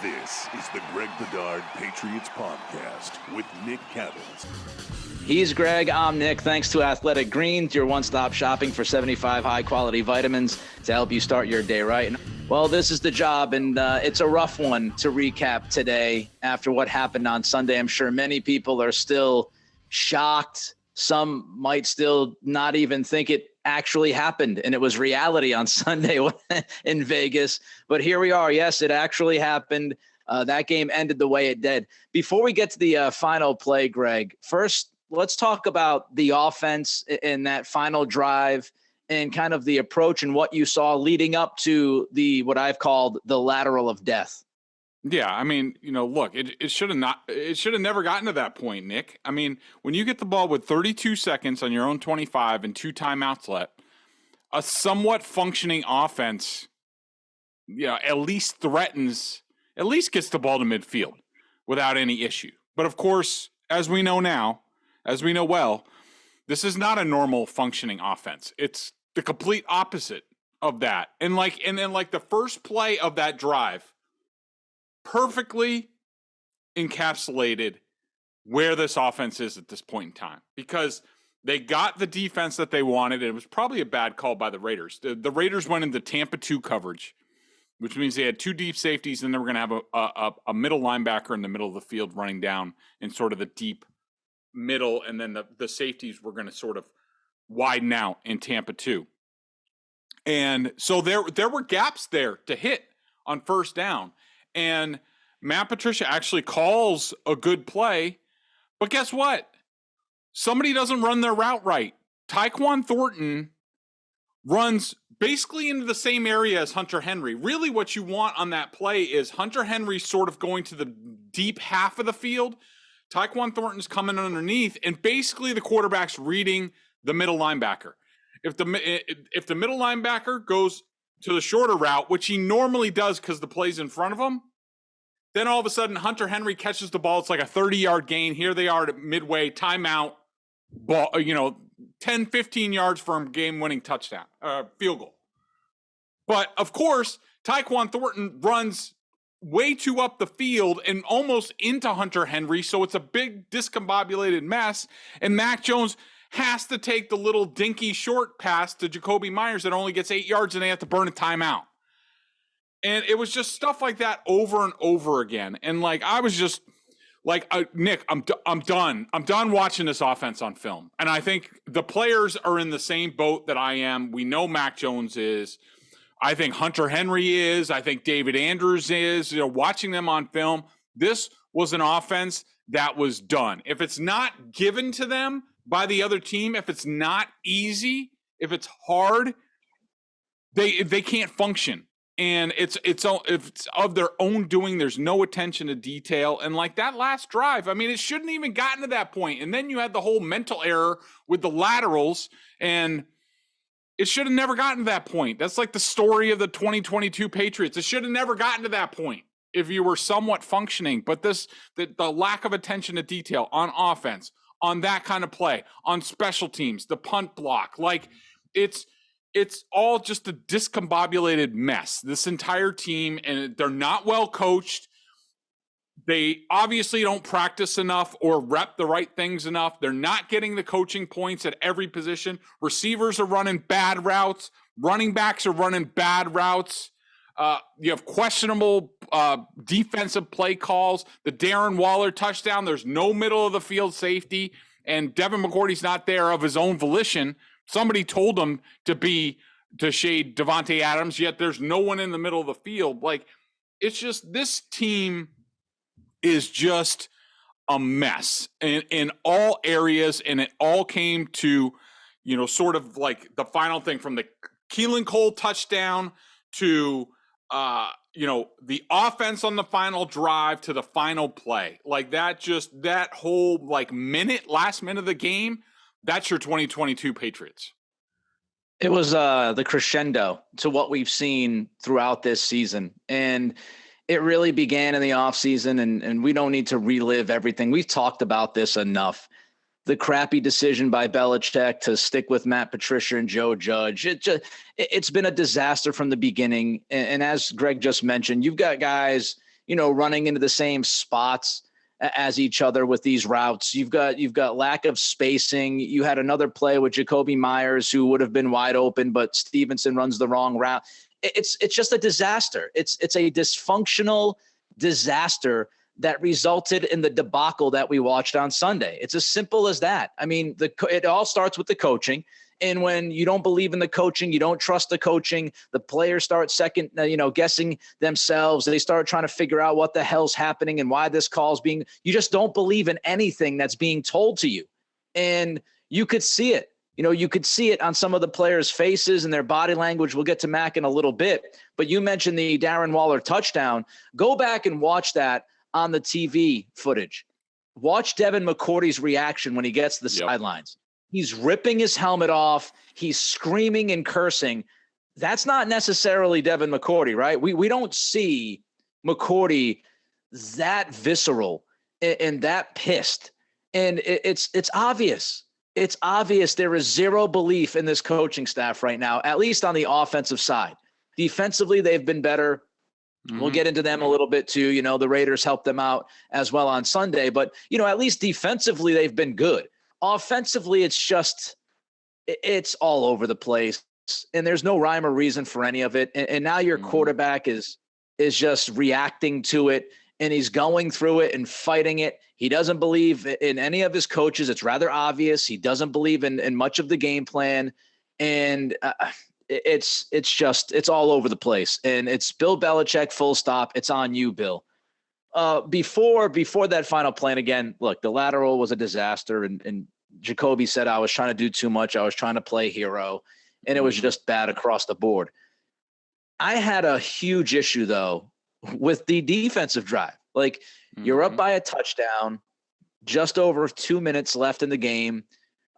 This is the Greg Bedard Patriots Podcast with Nick Cavins. He's Greg, I'm Nick. Thanks to Athletic Greens, your one-stop shopping for 75 high-quality vitamins to help you start your day right. Well, this is the job, and it's a rough one to recap today after what happened on Sunday. I'm sure many people are still shocked. Some might still not even think it actually happened, and it was reality on Sunday in Vegas. But here we are. Yes, it actually happened. That game ended the way it did. Before we get to the final play, Greg, first, let's talk about the offense in that final drive and kind of the approach and what you saw leading up to what I've called the lateral of death. Yeah, I mean, look, it should have never gotten to that point, Nick. I mean, when you get the ball with 32 seconds on your own 25 and 2 timeouts left, a somewhat functioning offense, at least gets the ball to midfield without any issue. But of course, as we know well, this is not a normal functioning offense. It's the complete opposite of that. And then the first play of that drive perfectly encapsulated where this offense is at this point in time, because they got the defense that they wanted. It was probably a bad call by the Raiders. The Raiders went into Tampa 2 coverage, which means they had 2 deep safeties, and they were going to have a middle linebacker in the middle of the field running down in sort of the deep middle, and then the safeties were going to sort of widen out in Tampa 2. And so there were gaps there to hit on first down. And Matt Patricia actually calls a good play, but guess what? Somebody doesn't run their route right. Tyquan Thornton runs basically into the same area as Hunter Henry. Really what you want on that play is Hunter Henry sort of going to the deep half of the field. Tyquan Thornton's coming underneath, and basically the quarterback's reading the middle linebacker. If the middle linebacker goes to the shorter route, which he normally does because the play's in front of him, then all of a sudden Hunter Henry catches the ball. It's like a 30-yard gain. Here they are at midway, timeout, ball, 10, 15 yards from game-winning touchdown, field goal. But, of course, Tyquan Thornton runs way too up the field and almost into Hunter Henry, so it's a big discombobulated mess, and Mac Jones has to take the little dinky short pass to Jacoby Myers that only gets 8 yards, and they have to burn a timeout. And it was just stuff like that over and over again. And I was just Nick, I'm done. I'm done watching this offense on film. And I think the players are in the same boat that I am. We know Mac Jones is. I think Hunter Henry is. I think David Andrews is. Watching them on film, this was an offense that was done. If it's not given to them by the other team, if it's not easy, if it's hard, they can't function. And it's of their own doing. There's no attention to detail. And that last drive, I mean, it shouldn't even gotten to that point. And then you had the whole mental error with the laterals, and it should have never gotten to that point. That's like the story of the 2022 Patriots. It should have never gotten to that point if you were somewhat functioning. But the lack of attention to detail on offense, on that kind of play, on special teams, the punt block, it's all just a discombobulated mess, this entire team, and they're not well coached. They obviously don't practice enough or rep the right things enough. They're not getting the coaching points at every position. Receivers are running bad routes. Running backs are running bad routes. You have questionable defensive play calls. The Darren Waller touchdown, there's no middle of the field safety, and Devin McCourty's not there of his own volition. Somebody told him to shade Devontae Adams, yet there's no one in the middle of the field. It's just, this team is just a mess in all areas, and it all came to, sort of the final thing from the Keelan Cole touchdown to, the offense on the final drive to the final play. That whole last minute of the game, that's your 2022 Patriots. It was the crescendo to what we've seen throughout this season. And it really began in the offseason, and we don't need to relive everything. We've talked about this enough. The crappy decision by Belichick to stick with Matt Patricia and Joe Judge. It's been a disaster from the beginning. And as Greg just mentioned, you've got guys, running into the same spots as each other with these routes. You've got lack of spacing. You had another play with Jacoby Myers who would have been wide open, but Stevenson runs the wrong route. It's just a disaster. It's a dysfunctional disaster that resulted in the debacle that we watched on Sunday. It's as simple as that. I mean, it all starts with the coaching. And when you don't believe in the coaching, you don't trust the coaching, the players start guessing themselves. They start trying to figure out what the hell's happening and why this call's being, you just don't believe in anything that's being told to you. And you could see it. You could see it on some of the players' faces and their body language. We'll get to Mac in a little bit. But you mentioned the Darren Waller touchdown. Go back and watch that on the TV footage. Watch Devin McCourty's reaction when he gets to the sidelines. He's ripping his helmet off. He's screaming and cursing. That's not necessarily Devin McCourty, right? We don't see McCourty that visceral and that pissed. And it's obvious. It's obvious there is zero belief in this coaching staff right now, at least on the offensive side. Defensively, they've been better. Mm-hmm. We'll get into them a little bit too. The Raiders helped them out as well on Sunday. But, at least defensively, they've been good. Offensively, it's all over the place, and there's no rhyme or reason for any of it. And now your quarterback is just reacting to it, and he's going through it and fighting it. He doesn't believe in any of his coaches. It's rather obvious. He doesn't believe in much of the game plan, and it's all over the place. And it's Bill Belichick, full stop. It's on you, Bill. Before that final play, and again, look, the lateral was a disaster, and Jacoby said I was trying to do too much. I was trying to play hero, and it was just bad across the board. I had a huge issue, though, with the defensive drive. Like, you're up by a touchdown, just over 2 minutes left in the game.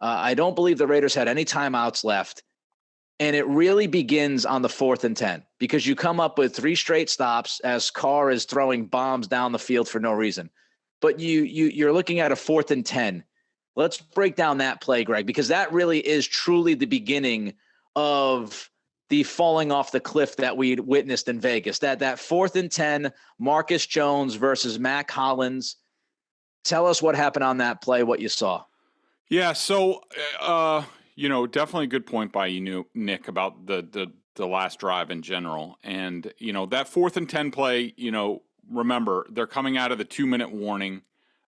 I don't believe the Raiders had any timeouts left. And it really begins on the 4th and 10 because you come up with 3 straight stops as Carr is throwing bombs down the field for no reason. But you're looking at a 4th and 10. Let's break down that play, Greg, because that really is truly the beginning of the falling off the cliff that we witnessed in Vegas. That 4th and 10, Marcus Jones versus Mac Hollins. Tell us what happened on that play, what you saw. Yeah, so definitely a good point by you, Nick, about the last drive in general. And, that 4th and 10 play, remember, they're coming out of the 2-minute warning.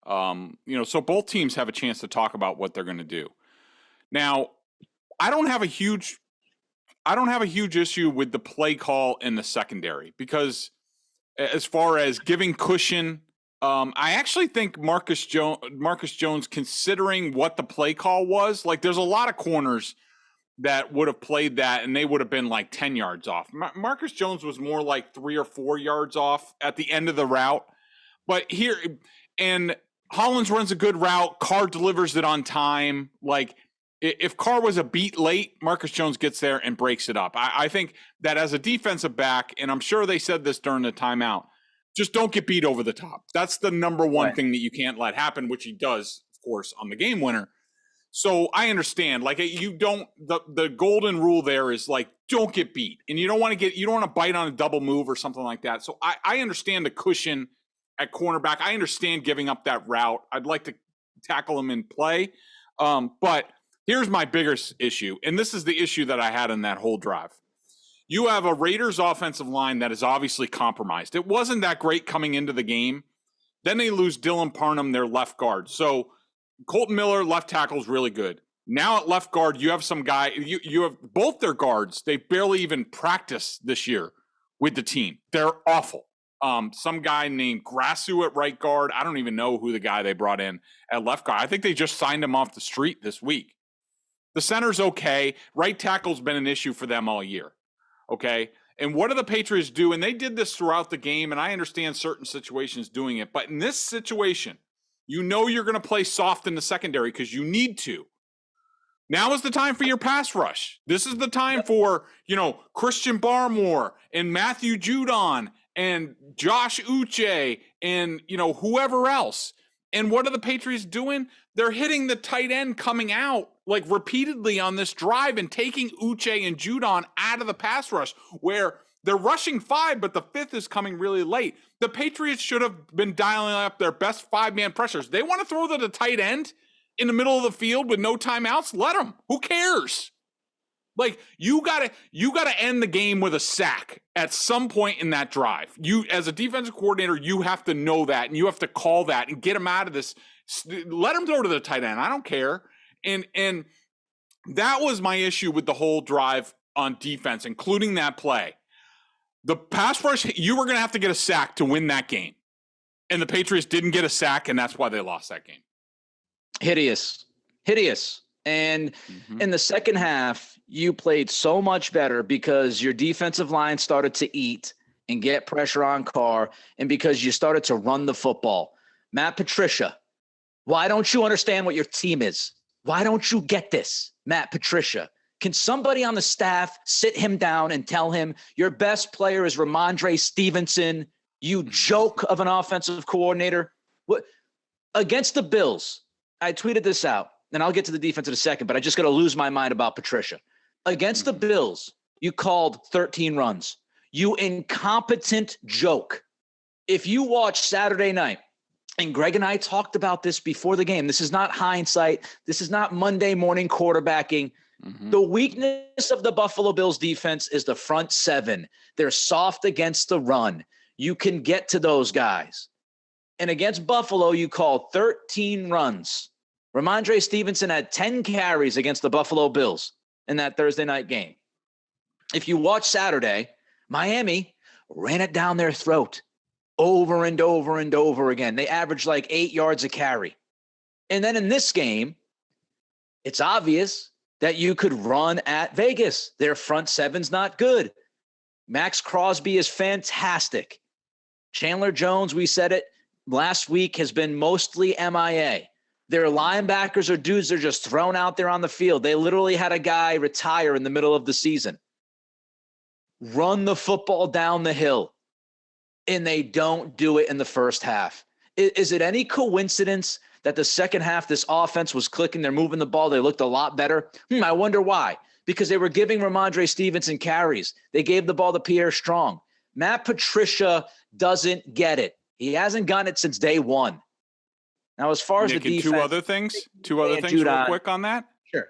So both teams have a chance to talk about what they're going to do. Now, I don't have a huge issue with the play call in the secondary because as far as giving cushion, I actually think Marcus Jones, considering what the play call was, like there's a lot of corners that would have played that and they would have been like 10 yards off. Marcus Jones was more like 3 or 4 yards off at the end of the route. But here, and Hollins runs a good route. Carr delivers it on time. Like, if Carr was a beat late, Marcus Jones gets there and breaks it up. I think that as a defensive back, and I'm sure they said this during the timeout, just don't get beat over the top. That's the number one thing that you can't let happen, which he does, of course, on the game winner. So I understand, like, you don't, the golden rule there is like, don't get beat. And you don't want to bite on a double move or something like that. So I understand the cushion at cornerback. I understand giving up that route. I'd like to tackle him in play. But here's my biggest issue. And this is the issue that I had in that whole drive. You have a Raiders offensive line that is obviously compromised. It wasn't that great coming into the game. Then they lose Dylan Parham, their left guard. So Colton Miller, left tackle, is really good. Now at left guard, you have some guy, you have both their guards. They barely even practiced this year with the team. They're awful. Some guy named Grassu at right guard. I don't even know who the guy they brought in at left guard. I think they just signed him off the street this week. The center's okay. Right tackle's been an issue for them all year. Okay. And what do the Patriots do? And they did this throughout the game, and I understand certain situations doing it. But in this situation, you know you're going to play soft in the secondary because you need to. Now is the time for your pass rush. This is the time for, Christian Barmore and Matthew Judon and Josh Uche and, whoever else. And what are the Patriots doing? They're hitting the tight end coming out like repeatedly on this drive and taking Uche and Judon out of the pass rush, where They're rushing 5, but the 5th is coming really late. The Patriots should have been dialing up their best 5-man pressures. They want to throw to the tight end in the middle of the field with no timeouts. Let them. Who cares? Like, you gotta end the game with a sack at some point in that drive. You, as a defensive coordinator, you have to know that, and you have to call that and get them out of this. Let them throw to the tight end. I don't care. And that was my issue with the whole drive on defense, including that play. The pass rush, you were going to have to get a sack to win that game. And the Patriots didn't get a sack, and that's why they lost that game. Hideous. And in the second half, you played so much better because your defensive line started to eat and get pressure on Carr, and because you started to run the football. Matt Patricia, why don't you understand what your team is? Why don't you get this, Matt Patricia? Can somebody on the staff sit him down and tell him your best player is Ramondre Stevenson, you joke of an offensive coordinator? What against the Bills? I tweeted this out, and I'll get to the defense in a second, but I just got to lose my mind about Patricia. Against the Bills, you called 13 runs. You incompetent joke. If you watch Saturday night, and Greg and I talked about this before the game, this is not hindsight. This is not Monday morning quarterbacking. The weakness of the Buffalo Bills defense is the front 7. They're soft against the run. You can get to those guys. And against Buffalo, you called 13 runs. Ramondre Stevenson had 10 carries against the Buffalo Bills in that Thursday night game. If you watch Saturday, Miami ran it down their throat over and over and over again. They averaged like 8 yards a carry. And then in this game, it's obvious that you could run at Vegas. Their front 7's not good. Max Crosby is fantastic. Chandler Jones, we said it last week, has been mostly MIA. Their linebackers are dudes they're just thrown out there on the field. They literally had a guy retire in the middle of the season. Run the football down the hill. And they don't do it in the first half. Is it any coincidence that the second half, this offense was clicking, they're moving the ball, they looked a lot better? I wonder why. Because they were giving Ramondre Stevenson carries. They gave the ball to Pierre Strong. Matt Patricia doesn't get it. He hasn't gotten it since day one. Now, as far as Nick, the defense, two other things real quick on that. Sure.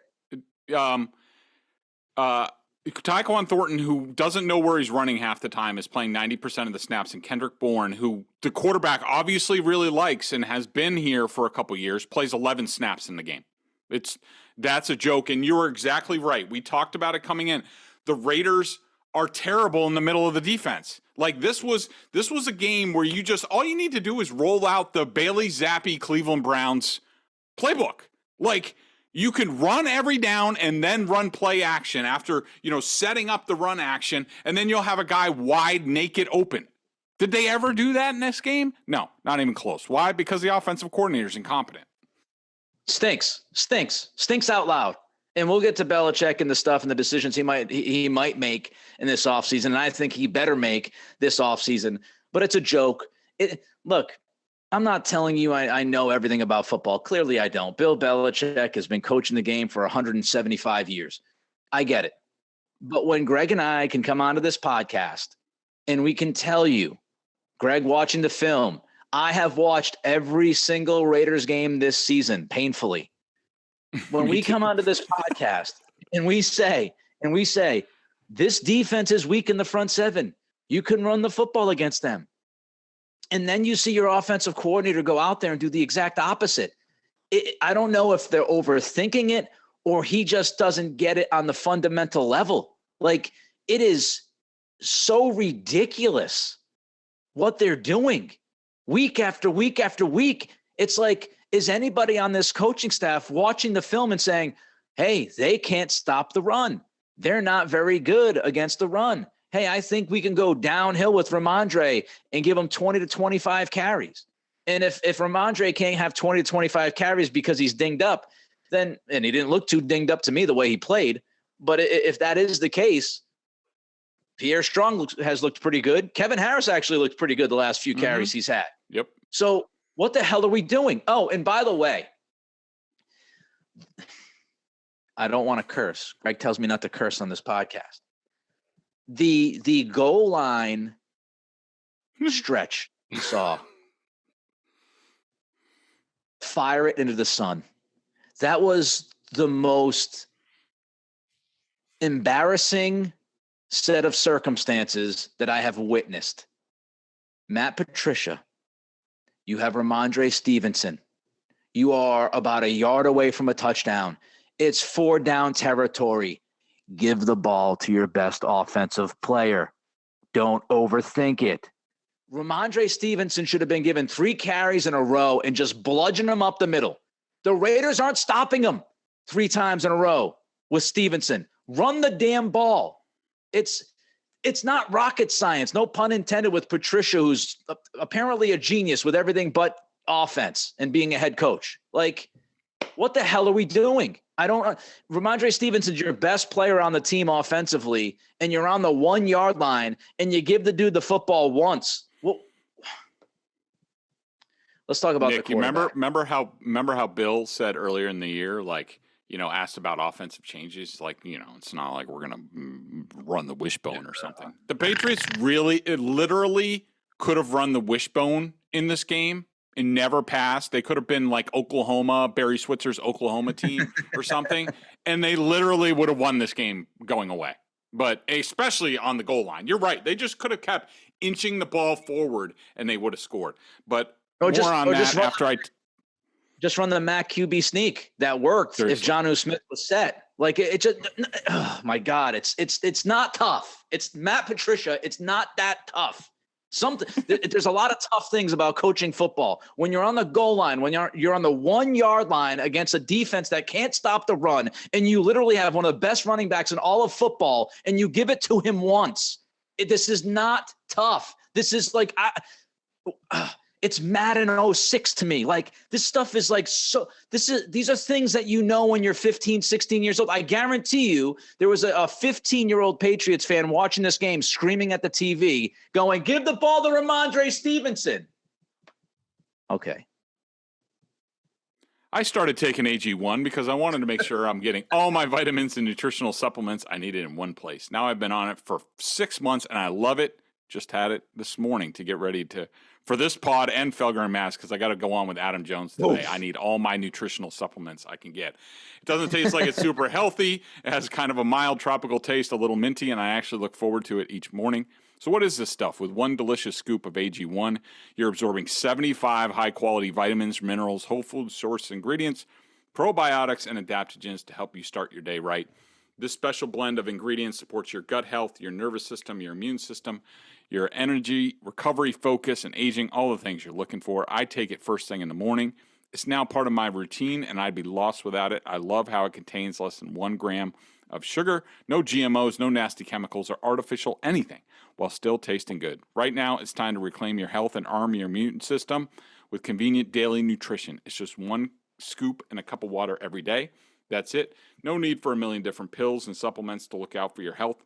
Tyquan Thornton, who doesn't know where he's running half the time, is playing 90% of the snaps, and Kendrick Bourne, who the quarterback obviously really likes and has been here for a couple years, plays 11 snaps in the game. That's a joke, and you were exactly right. We talked about it coming in. The Raiders are terrible in the middle of the defense. Like this was a game where all you need to do is roll out the Bailey Zappi Cleveland Browns playbook. Like, you can run every down and then run play action after, setting up the run action, and then you'll have a guy wide, naked, open. Did they ever do that in this game? No, not even close. Why? Because the offensive coordinator is incompetent. Stinks out loud. And we'll get to Belichick and the stuff and the decisions he might make in this offseason, and I think he better make this offseason. But it's a joke. Look, I'm not telling you I know everything about football. Clearly I don't. Bill Belichick has been coaching the game for 175 years. I get it. But when Greg and I can come onto this podcast and we can tell you, Greg watching the film, I have watched every single Raiders game this season painfully. When we come onto this podcast and we say, this defense is weak in the front 7, you can run the football against them. And then you see your offensive coordinator go out there and do the exact opposite. I don't know if they're overthinking it or he just doesn't get it on the fundamental level. Like, it is so ridiculous what they're doing week after week after week. It's like, is anybody on this coaching staff watching the film and saying, hey, they can't stop the run. They're not very good against the run. Hey, I think we can go downhill with Ramondre and give him 20 to 25 carries. And if Ramondre can't have 20 to 25 carries because he's dinged up, then, and he didn't look too dinged up to me the way he played, but if that is the case, Pierre Strong has looked pretty good. Kevin Harris actually looked pretty good the last few carries he's had. Yep. So what the hell are we doing? Oh, and by the way, I don't want to curse. Greg tells me not to curse on this podcast. the goal line stretch you saw, fire it into the sun. That was the most embarrassing set of circumstances that I have witnessed. Matt Patricia, you have Ramondre Stevenson. You are about a yard away from a touchdown. It's 4 down territory. Give the ball to your best offensive player. Don't overthink it. Ramondre Stevenson should have been given 3 carries in a row and just bludgeon him up the middle. The Raiders aren't stopping him 3 times in a row with Stevenson. Run the damn ball. It's not rocket science, no pun intended, with Patricia, who's apparently a genius with everything but offense and being a head coach. Like, what the hell are we doing? Ramondre Stevenson's your best player on the team offensively, and you're on the 1 yard line, and you give the dude the football once. Well, let's talk about Nick, the quarterback. Remember how Bill said earlier in the year, like, asked about offensive changes, like, it's not like we're going to run the wishbone or something. The Patriots literally could have run the wishbone in this game and never passed. They could have been like Oklahoma, Barry Switzer's Oklahoma team or something, and they literally would have won this game going away. But especially on the goal line. You're right. They just could have kept inching the ball forward, and they would have scored. But just run the Mac QB sneak. That worked. Seriously. If Jonnu Smith was set. Like, it just, oh my God, it's not tough. It's Matt Patricia. It's not that tough. There's a lot of tough things about coaching football. When you're on the goal line, when you're on the 1 yard line against a defense that can't stop the run, and you literally have one of the best running backs in all of football, and you give it to him once. This is not tough. This is like, it's Madden 06 to me. Like, this stuff is like, these are things that when you're 15, 16 years old. I guarantee you there was a 15-year-old Patriots fan watching this game screaming at the TV going, give the ball to Ramondre Stevenson. Okay. I started taking AG1 because I wanted to make sure I'm getting all my vitamins and nutritional supplements I needed in one place. Now I've been on it for 6 months and I love it. Just had it this morning to get ready for this pod and Felger and Mass, because I got to go on with Adam Jones today. Oof. I need all my nutritional supplements I can get. It doesn't taste like it's super healthy. It has kind of a mild tropical taste, a little minty, and I actually look forward to it each morning. So what is this stuff? With one delicious scoop of AG1, you're absorbing 75 high-quality vitamins, minerals, whole food source ingredients, probiotics, and adaptogens to help you start your day right. This special blend of ingredients supports your gut health, your nervous system, your immune system, your energy, recovery, focus, and aging, all the things you're looking for. I take it first thing in the morning. It's now part of my routine, and I'd be lost without it. I love how it contains less than 1 gram of sugar, no GMOs, no nasty chemicals, or artificial anything, while still tasting good. Right now, it's time to reclaim your health and arm your immune system with convenient daily nutrition. It's just 1 scoop and a cup of water every day. That's it. No need for a million different pills and supplements to look out for your health.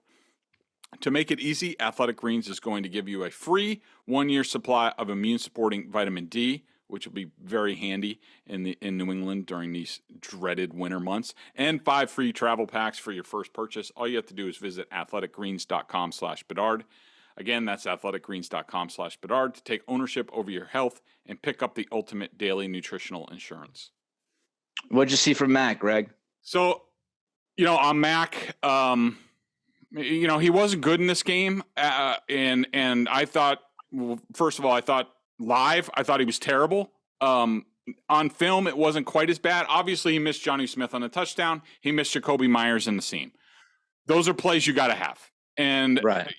To make it easy, Athletic Greens is going to give you a free 1-year supply of immune-supporting vitamin D, which will be very handy in New England during these dreaded winter months, and 5 free travel packs for your first purchase. All you have to do is visit athleticgreens.com/Bedard. Again, that's athleticgreens.com/Bedard to take ownership over your health and pick up the ultimate daily nutritional insurance. What'd you see from Mac, Greg? So, on Mac, he wasn't good in this game. And I thought, first of all, I thought he was terrible. On film, it wasn't quite as bad. Obviously, he missed Jonnu Smith on a touchdown. He missed Jacoby Myers in the seam. Those are plays you got to have. And, right.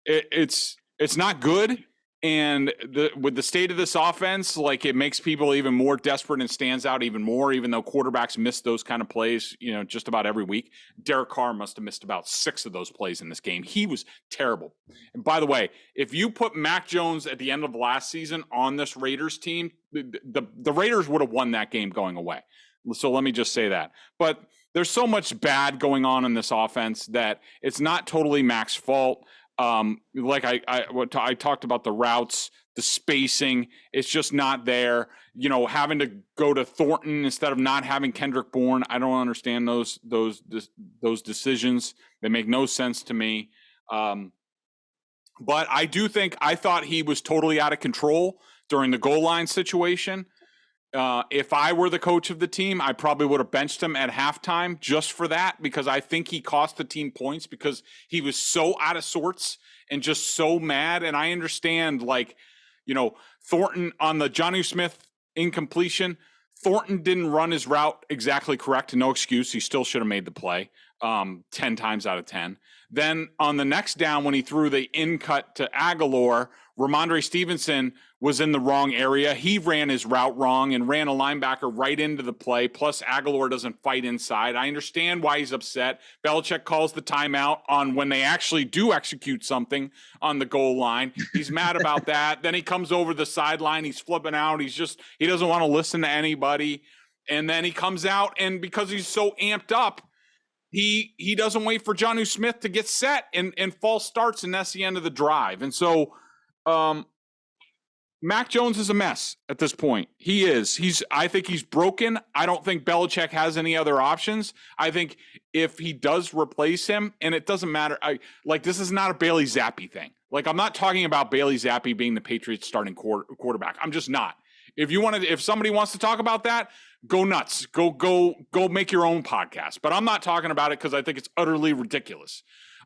It's not good. And with the state of this offense, like, it makes people even more desperate and stands out even more, even though quarterbacks miss those kind of plays, just about every week. Derek Carr must have missed about 6 of those plays in this game. He was terrible. And by the way, if you put Mac Jones at the end of last season on this Raiders team, the Raiders would have won that game going away. So let me just say that. But there's so much bad going on in this offense that it's not totally Mac's fault. Like I talked about the routes, the spacing, it's just not there. Having to go to Thornton instead of not having Kendrick Bourne, I don't understand those decisions. They make no sense to me. But I thought he was totally out of control during the goal line situation. If I were the coach of the team, I probably would have benched him at halftime just for that, because I think he cost the team points because he was so out of sorts and just so mad. And I understand, Thornton on the Jonnu Smith incompletion, Thornton didn't run his route exactly correct. No excuse. He still should have made the play 10 times out of 10. Then on the next down, when he threw the in cut to Aguilar, Ramondre Stevenson was in the wrong area. He ran his route wrong and ran a linebacker right into the play. Plus, Aguilar doesn't fight inside. I understand why he's upset. Belichick calls the timeout on when they actually do execute something on the goal line. He's mad about that. Then he comes over the sideline. He's flipping out. He doesn't want to listen to anybody. And then he comes out, and because he's so amped up, he doesn't wait for Jonnu Smith to get set and false starts, and that's the end of the drive. And so Mac Jones is a mess at this point. He is. I think he's broken. I don't think Belichick has any other options. I think if he does replace him, and it doesn't matter, this is not a Bailey Zappi thing. I'm not talking about Bailey Zappi being the Patriots starting quarterback. I'm just not. If somebody wants to talk about that, go nuts. Go make your own podcast. But I'm not talking about it because I think it's utterly ridiculous.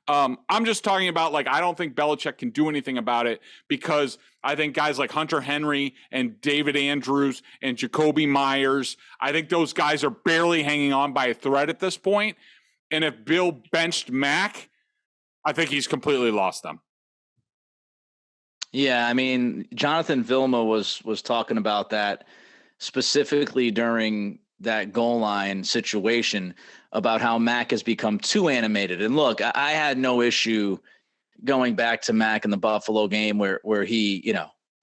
I'm just talking about, I don't think Belichick can do anything about it, because I think guys like Hunter Henry and David Andrews and Jacoby Myers, I think those guys are barely hanging on by a thread at this point. And if Bill benched Mac, I think he's completely lost them. Yeah, I mean, Jonathan Vilma was talking about that specifically during that goal line situation, about how Mac has become too animated. And look, I had no issue going back to Mac in the Buffalo game where he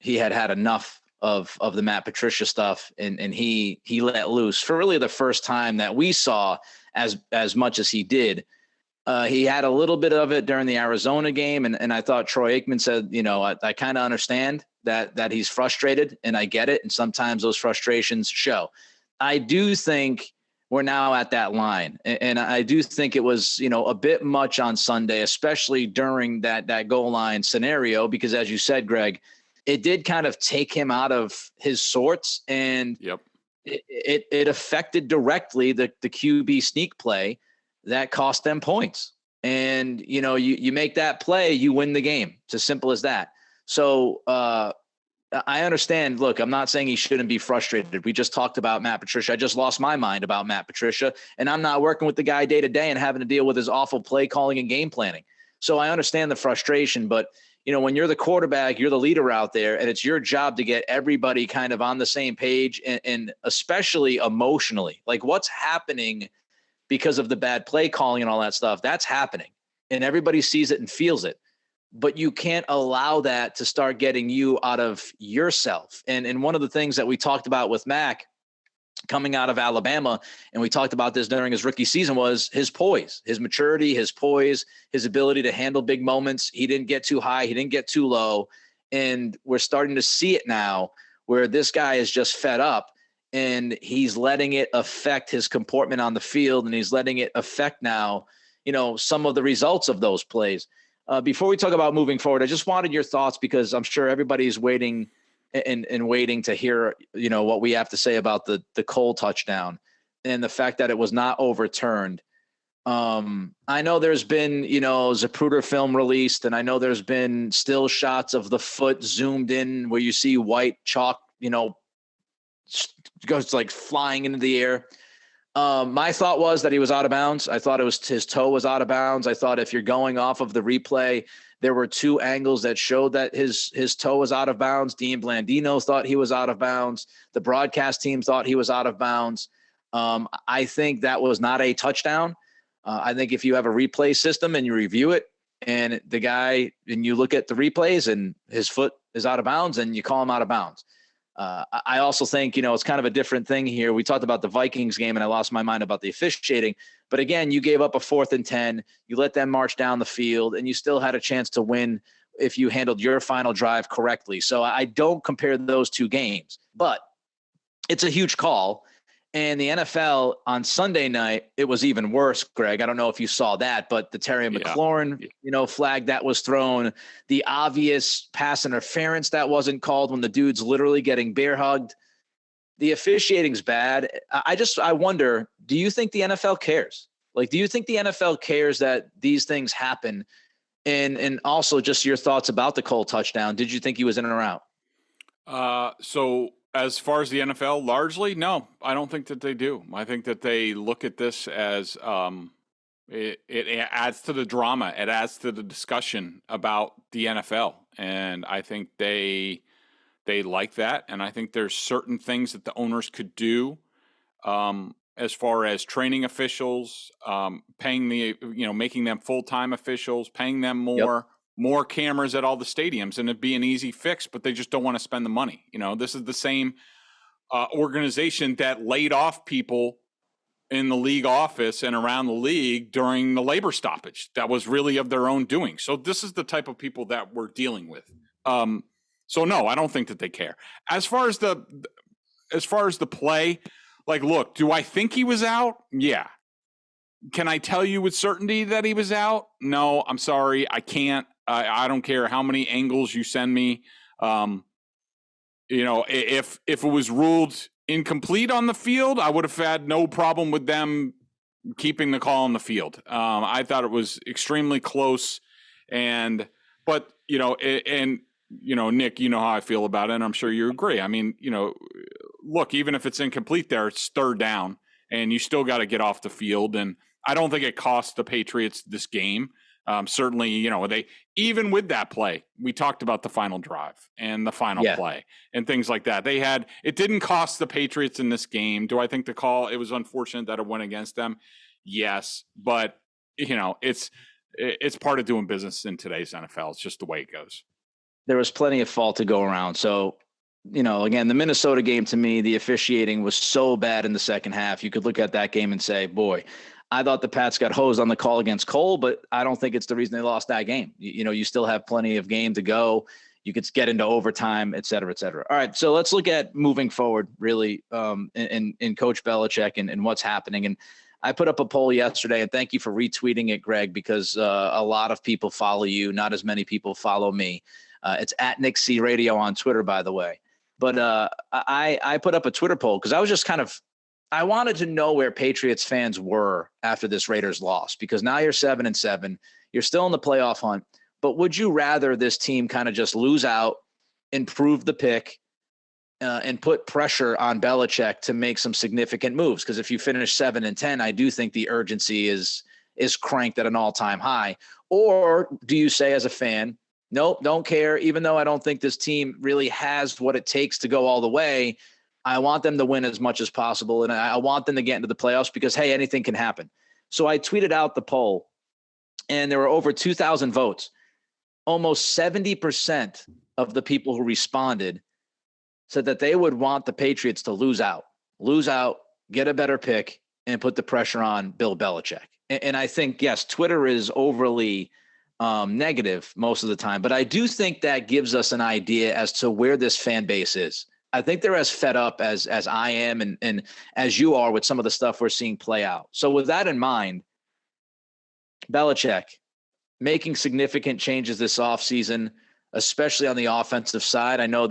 had enough of the Matt Patricia stuff, and he let loose for really the first time that we saw as much as he did. He had a little bit of it during the Arizona game, and I thought Troy Aikman said, I kind of understand that he's frustrated, and I get it, and sometimes those frustrations show. I do think we're now at that line, and I do think it was, a bit much on Sunday, especially during that goal line scenario, because as you said, Greg, it did kind of take him out of his sorts, and yep. it affected directly the QB sneak play that cost them points. And, you make that play, you win the game. It's as simple as that. So I understand. Look, I'm not saying he shouldn't be frustrated. We just talked about Matt Patricia. I just lost my mind about Matt Patricia, and I'm not working with the guy day to day and having to deal with his awful play calling and game planning. So I understand the frustration, but when you're the quarterback, you're the leader out there, and it's your job to get everybody kind of on the same page, and especially emotionally, what's happening because of the bad play calling and all that stuff, that's happening, and everybody sees it and feels it. But you can't allow that to start getting you out of yourself. And one of the things that we talked about with Mac coming out of Alabama, and we talked about this during his rookie season, was his poise, his maturity, his poise, his ability to handle big moments. He didn't get too high. He didn't get too low. And we're starting to see it now where this guy is just fed up, and he's letting it affect his comportment on the field, and he's letting it affect now, some of the results of those plays. Before we talk about moving forward, I just wanted your thoughts, because I'm sure everybody's waiting and waiting to hear, what we have to say about the Cole touchdown and the fact that it was not overturned. I know there's been, Zapruder film released, and I know there's been still shots of the foot zoomed in where you see white chalk, goes flying into the air. My thought was that he was out of bounds. I thought his toe was out of bounds. I thought if you're going off of the replay, there were two angles that showed that his toe was out of bounds. Dean Blandino thought he was out of bounds. The broadcast team thought he was out of bounds. I think that was not a touchdown. I think if you have a replay system and you review it, and you look at the replays and his foot is out of bounds, and you call him out of bounds. I also think, it's kind of a different thing here. We talked about the Vikings game, and I lost my mind about the officiating. But again, you gave up a 4th and 10. You let them march down the field, and you still had a chance to win if you handled your final drive correctly. So I don't compare those two games. But it's a huge call. And the NFL on Sunday night, it was even worse, Greg. I don't know if you saw that, but the Terry McLaurin, flag that was thrown, the obvious pass interference that wasn't called when the dude's literally getting bear hugged. The officiating's bad. I wonder, do you think the NFL cares? Like, do you think the NFL cares that these things happen? And also just your thoughts about the Cole touchdown. Did you think he was in or out? So as far as the NFL, largely, no, I don't think that they do. I think that they look at this as it adds to the drama. It adds to the discussion about the NFL. And I think they like that. And I think there's certain things that the owners could do as far as training officials, paying making them full-time officials, paying them more cameras at all the stadiums, and it'd be an easy fix, but they just don't want to spend the money. This is the same organization that laid off people in the league office and around the league during the labor stoppage. That was really of their own doing. So this is the type of people that we're dealing with. So no, I don't think that they care. As far as the play, like, look, do I think he was out? Yeah. Can I tell you with certainty that he was out? No, I'm sorry. I can't. I don't care how many angles you send me. If it was ruled incomplete on the field, I would have had no problem with them keeping the call on the field. I thought it was extremely close. Nick, you know how I feel about it, and I'm sure you agree. I mean, look, even if it's incomplete there, it's third down, and you still got to get off the field. And I don't think it cost the Patriots this game. Certainly, they, even with that play, we talked about the final drive and the final play and things like that. It didn't cost the Patriots in this game. Do I think it was unfortunate that it went against them? Yes. But, it's part of doing business in today's NFL. It's just the way it goes. There was plenty of fault to go around. So, again, the Minnesota game, to me, the officiating was so bad in the second half. You could look at that game and say, boy, I thought the Pats got hosed on the call against Cole, but I don't think it's the reason they lost that game. You still have plenty of game to go. You could get into overtime, et cetera, et cetera. All right, so let's look at moving forward, really, in Coach Belichick and what's happening. And I put up a poll yesterday, and thank you for retweeting it, Greg, because a lot of people follow you. Not as many people follow me. It's at Nick C Radio on Twitter, by the way. But I put up a Twitter poll because I was just I wanted to know where Patriots fans were after this Raiders loss, because now you're 7-7, you're still in the playoff hunt. But would you rather this team kind of just lose out, improve the pick, and put pressure on Belichick to make some significant moves? Because if you finish 7-10, I do think the urgency is cranked at an all-time high. Or do you say as a fan, nope, don't care, even though I don't think this team really has what it takes to go all the way, I want them to win as much as possible, and I want them to get into the playoffs because, hey, anything can happen. So I tweeted out the poll, and there were over 2,000 votes. Almost 70% of the people who responded said that they would want the Patriots to lose out, get a better pick, and put the pressure on Bill Belichick. And I think, yes, Twitter is overly negative most of the time, but I do think that gives us an idea as to where this fan base is. I think they're as fed up as I am and as you are with some of the stuff we're seeing play out. So with that in mind, Belichick making significant changes this offseason, especially on the offensive side. I know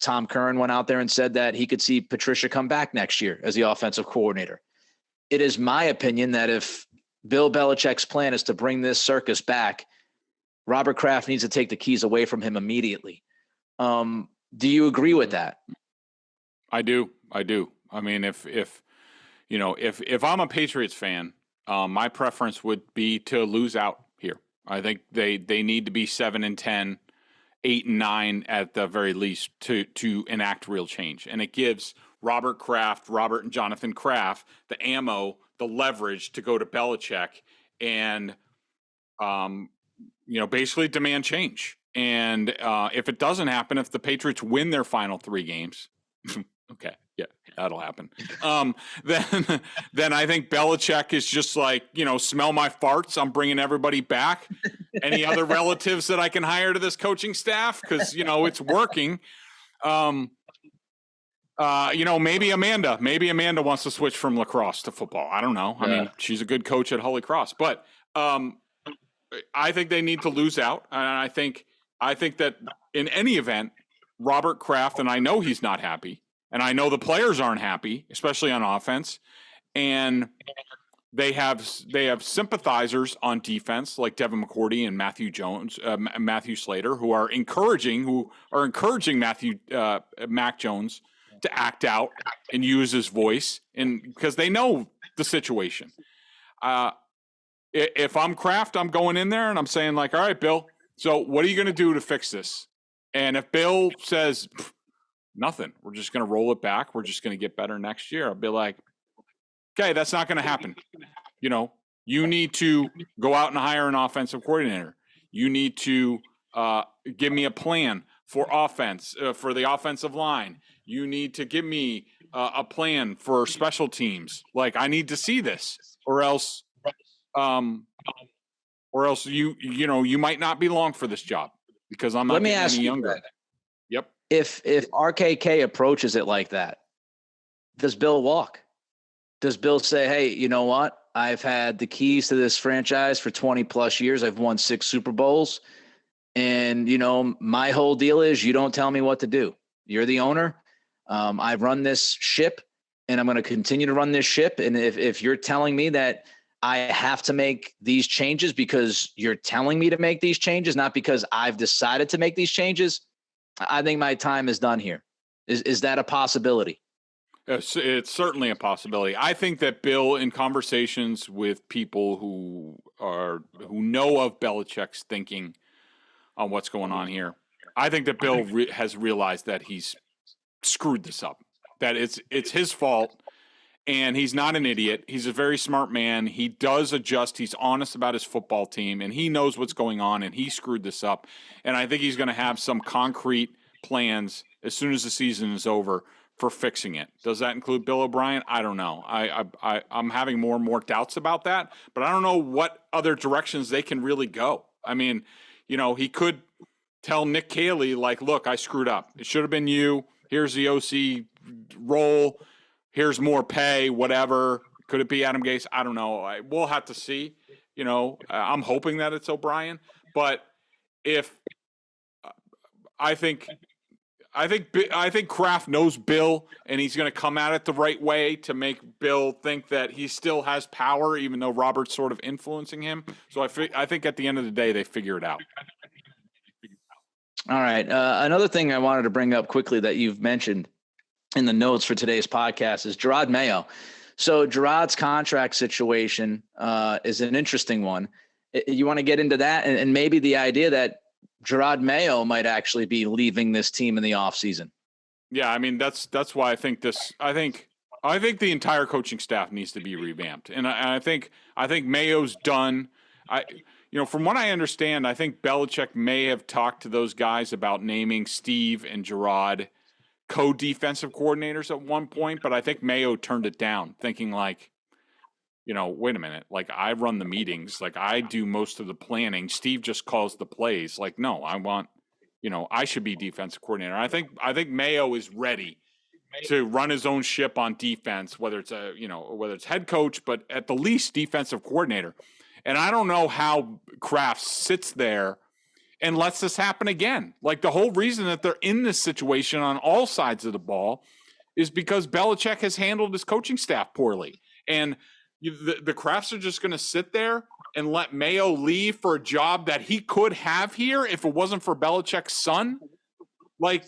Tom Curran went out there and said that he could see Patricia come back next year as the offensive coordinator. It is my opinion that if Bill Belichick's plan is to bring this circus back, Robert Kraft needs to take the keys away from him immediately. Do you agree with that? I do. I mean, if I'm a Patriots fan, my preference would be to lose out here. I think they need to be 7-10, 8-9 at the very least to enact real change. And it gives Robert and Jonathan Kraft the ammo, the leverage to go to Belichick and basically demand change. And if it doesn't happen, if the Patriots win their final 3 games, okay, yeah, that'll happen. Then I think Belichick is just like, smell my farts, I'm bringing everybody back. Any other relatives that I can hire to this coaching staff? Because, it's working. Maybe Amanda wants to switch from lacrosse to football. I don't know. I mean, she's a good coach at Holy Cross, but I think they need to lose out. And I think that in any event, Robert Kraft, and I know he's not happy, and I know the players aren't happy, especially on offense. And they have sympathizers on defense like Devin McCourty and Matthew Slater, who are encouraging Mac Jones to act out and use his voice, and because they know the situation. If I'm Kraft, I'm going in there and I'm saying like, all right, Bill, so what are you going to do to fix this? And if Bill says nothing, we're just going to roll it back, we're just going to get better next year, I'll be like, okay, that's not going to happen. You need to go out and hire an offensive coordinator. You need to give me a plan for offense, for the offensive line. You need to give me a plan for special teams. Like, I need to see this, or else you might not be long for this job because I'm not getting any younger. Yep. If RKK approaches it like that, does Bill walk? Does Bill say, hey, you know what? I've had the keys to this franchise for 20 plus years. I've won 6 Super Bowls. And, my whole deal is you don't tell me what to do. You're the owner. I've run this ship and I'm going to continue to run this ship. And if you're telling me that I have to make these changes because you're telling me to make these changes, not because I've decided to make these changes, I think my time is done here. Is that a possibility? It's certainly a possibility. I think that Bill, in conversations with people who know of Belichick's thinking on what's going on here, I think that Bill has realized that he's screwed this up, that it's his fault, and he's not an idiot. He's a very smart man. He does adjust. He's honest about his football team, and he knows what's going on, and he screwed this up. And I think he's going to have some concrete plans as soon as the season is over for fixing it. Does that include Bill O'Brien? I don't know. I'm having more and more doubts about that, but I don't know what other directions they can really go. I mean, he could tell Nick Caley, like, look, I screwed up. It should have been you. Here's the OC role. Here's more pay, whatever. Could it be Adam Gase? I don't know. We'll have to see. I'm hoping that it's O'Brien, but I think Kraft knows Bill, and he's going to come at it the right way to make Bill think that he still has power, even though Robert's sort of influencing him. So I think at the end of the day, they figure it out. All right. Another thing I wanted to bring up quickly that you've mentioned in the notes for today's podcast is Jerod Mayo. So Jerod's contract situation is an interesting one. You want to get into that and maybe the idea that Jerod Mayo might actually be leaving this team in the offseason. Yeah, I mean that's why I think the entire coaching staff needs to be revamped, and I think Mayo's done. From what I understand, I think Belichick may have talked to those guys about naming Steve and Jerod co-defensive coordinators at one point, but I think Mayo turned it down, thinking like, wait a minute, like I run the meetings, like I do most of the planning. Steve just calls the plays. Like, no, I want, I should be defensive coordinator. I think Mayo is ready to run his own ship on defense, whether it's head coach, but at the least defensive coordinator. And I don't know how Kraft sits there and lets this happen again. Like the whole reason that they're in this situation on all sides of the ball is because Belichick has handled his coaching staff poorly. And the Krafts are just going to sit there and let Mayo leave for a job that he could have here if it wasn't for Belichick's son. Like,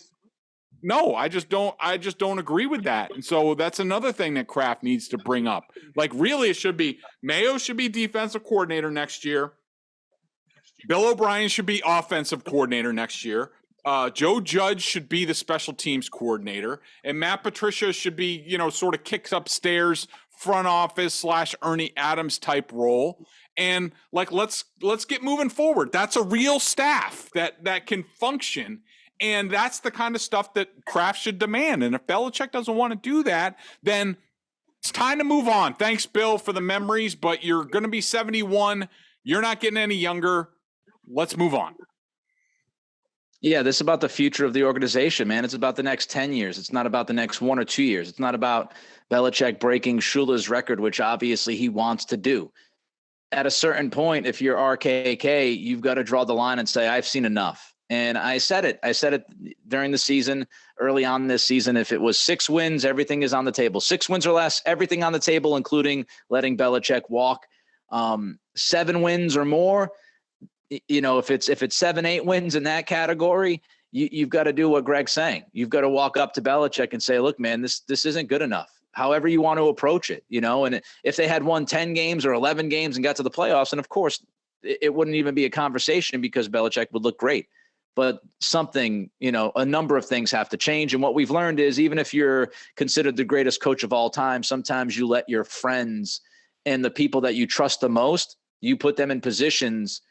no, I just don't agree with that. And so that's another thing that Kraft needs to bring up. Like, really, it should be Mayo should be defensive coordinator next year. Bill O'Brien should be offensive coordinator next year. Joe Judge should be the special teams coordinator, and Matt Patricia should be, sort of kicks upstairs front office / Ernie Adams type role. And like, let's get moving forward. That's a real staff that can function. And that's the kind of stuff that Kraft should demand. And if Belichick doesn't want to do that, then it's time to move on. Thanks, Bill, for the memories, but you're going to be 71. You're not getting any younger. Let's move on. Yeah, this is about the future of the organization, man. It's about the next 10 years. It's not about the next 1 or 2 years. It's not about Belichick breaking Shula's record, which obviously he wants to do. At a certain point, if you're RKK, you've got to draw the line and say, I've seen enough. And I said it during the season, early on this season. If it was 6 wins, everything is on the table. 6 wins or less, everything on the table, including letting Belichick walk. 7 wins or more, if it's 7, 8 wins in that category, you've got to do what Greg's saying. You've got to walk up to Belichick and say, look, man, this isn't good enough. However you want to approach it, and if they had won 10 games or 11 games and got to the playoffs, and of course it wouldn't even be a conversation because Belichick would look great. But something, a number of things have to change. And what we've learned is even if you're considered the greatest coach of all time, sometimes you let your friends and the people that you trust the most, you put them in positions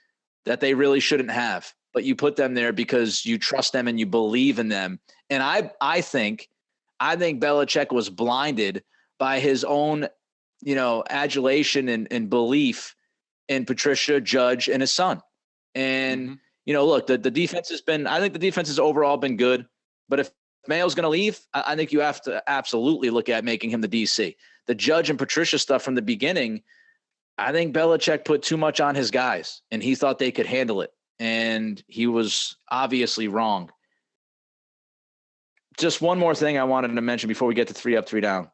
that they really shouldn't have, but you put them there because you trust them and you believe in them. And I think Belichick was blinded by his own, adulation and belief in Patricia, Judge, and his son. And, look, the defense I think the defense has overall been good, but if Mayo's going to leave, I think you have to absolutely look at making him the DC. The Judge and Patricia stuff from the beginning, I think Belichick put too much on his guys and he thought they could handle it. And he was obviously wrong. Just one more thing I wanted to mention before we get to 3 up, 3 down,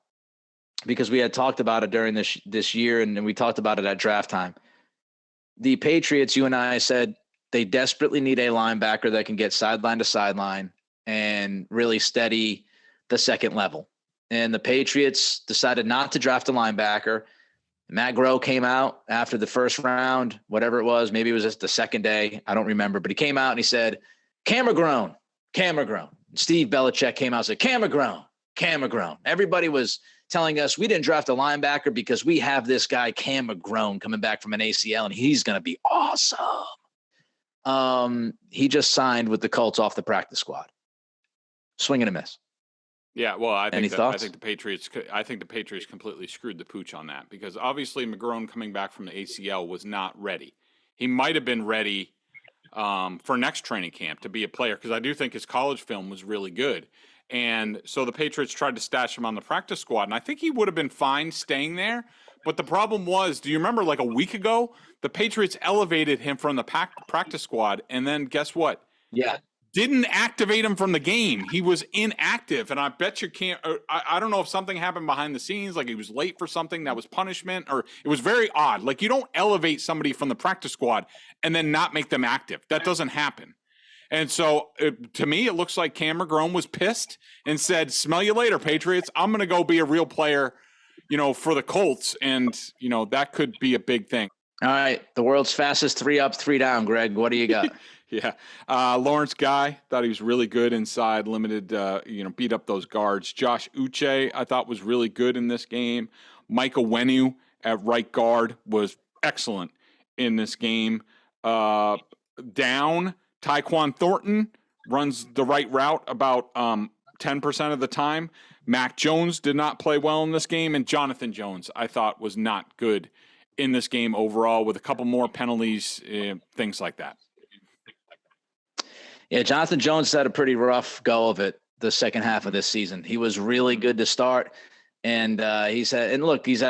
because we had talked about it during this year and we talked about it at draft time. The Patriots, you and I said they desperately need a linebacker that can get sideline to sideline and really steady the second level. And the Patriots decided not to draft a linebacker. Matt Groh came out after the first round, whatever it was. Maybe it was just the second day. I don't remember. But he came out and he said, Cameron McGrone. Steve Belichick came out and said, Cameron McGrone. Everybody was telling us we didn't draft a linebacker because we have this guy, Cameron McGrone, coming back from an ACL, and he's going to be awesome. He just signed with the Colts off the practice squad. Swing and a miss. Yeah, well, I think the Patriots completely screwed the pooch on that because obviously McGrone coming back from the ACL was not ready. He might have been ready for next training camp to be a player because I do think his college film was really good. And so the Patriots tried to stash him on the practice squad, and I think he would have been fine staying there. But the problem was, do you remember like a week ago, the Patriots elevated him from the practice squad, and then guess what? Yeah. Didn't activate him from the game. He was inactive, and I bet you can't. I don't know if something happened behind the scenes, like he was late for something that was punishment, or it was very odd. Like you don't elevate somebody from the practice squad and then not make them active. That doesn't happen. And so, to me, it looks like Cam McGrone was pissed and said, "Smell you later, Patriots. I'm going to go be a real player, for the Colts," and that could be a big thing. All right, the world's fastest 3 up, 3 down. Greg, what do you got? Yeah. Lawrence Guy, thought he was really good inside, limited, beat up those guards. Josh Uche, I thought was really good in this game. Micah Wenu at right guard was excellent in this game. Down, Tyquan Thornton runs the right route about 10% of the time. Mac Jones did not play well in this game, and Jonathan Jones, I thought, was not good in this game overall with a couple more penalties, things like that. Yeah, Jonathan Jones had a pretty rough go of it the second half of this season. He was really good to start, and he's had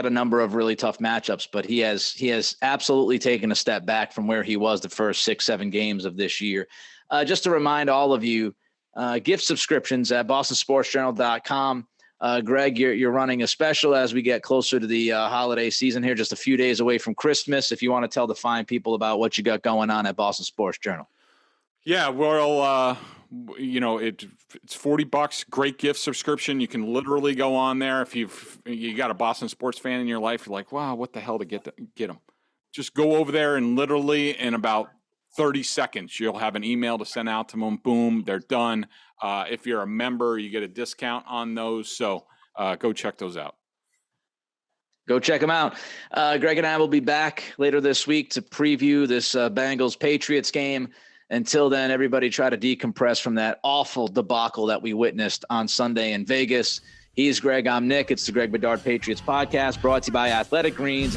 a number of really tough matchups, but he has absolutely taken a step back from where he was the first 6-7 games of this year. Just to remind all of you, gift subscriptions at bostonsportsjournal.com. Greg, you're running a special as we get closer to the holiday season here, just a few days away from Christmas. If you want to tell the fine people about what you got going on at Boston Sports Journal. Yeah, well, it's $40, great gift subscription. You can literally go on there. If you got a Boston sports fan in your life, you're like, wow, what the hell to get them? Just go over there and literally in about 30 seconds, you'll have an email to send out to them. Boom, they're done. If you're a member, you get a discount on those. So go check those out. Go check them out. Greg and I will be back later this week to preview this Bengals-Patriots game. Until then, everybody try to decompress from that awful debacle that we witnessed on Sunday in Vegas. He's Greg. I'm Nick. It's the Greg Bedard Patriots Podcast, brought to you by Athletic Greens.